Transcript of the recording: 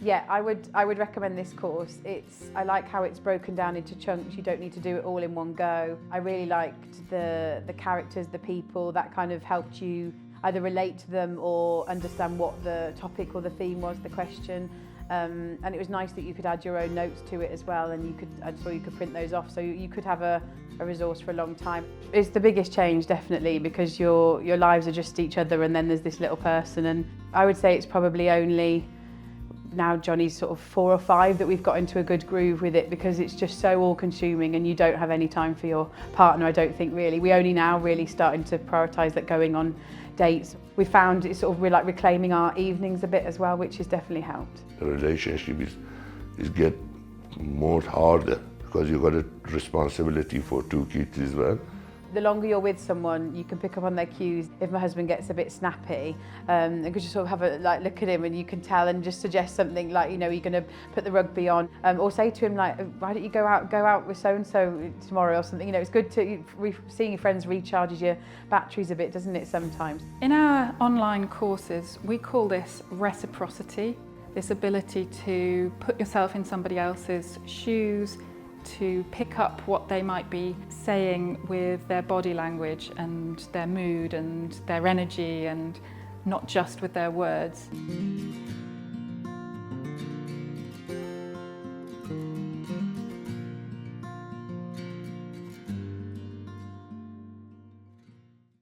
Yeah, I would recommend this course. I like how it's broken down into chunks. You don't need to do it all in one go. I really liked the characters, the people, that kind of helped you either relate to them or understand what the topic or the theme was, the question. And it was nice that you could add your own notes to it as well, and I saw you could print those off, so you could have a resource for a long time. It's the biggest change, definitely, because your lives are just each other, and then there's this little person. And I would say it's probably only now Johnny's sort of 4 or 5 that we've got into a good groove with it, because it's just so all-consuming and you don't have any time for your partner, I don't think, really. We only now really starting to prioritise that going on dates. We found it's sort of we're like reclaiming our evenings a bit as well, which has definitely helped. The relationship is get more harder because you've got a responsibility for 2 kids as well. The longer you're with someone, you can pick up on their cues. If my husband gets a bit snappy, I could just sort of have a look at him, and you can tell, and just suggest something like, you know, you're going to put the rugby on, or say to him like, why don't you go out with so and so tomorrow or something. You know, it's good to seeing your friends recharges your batteries a bit, doesn't it? Sometimes. In our online courses, we call this reciprocity. This ability to put yourself in somebody else's shoes, to pick up what they might be saying with their body language and their mood and their energy, and not just with their words.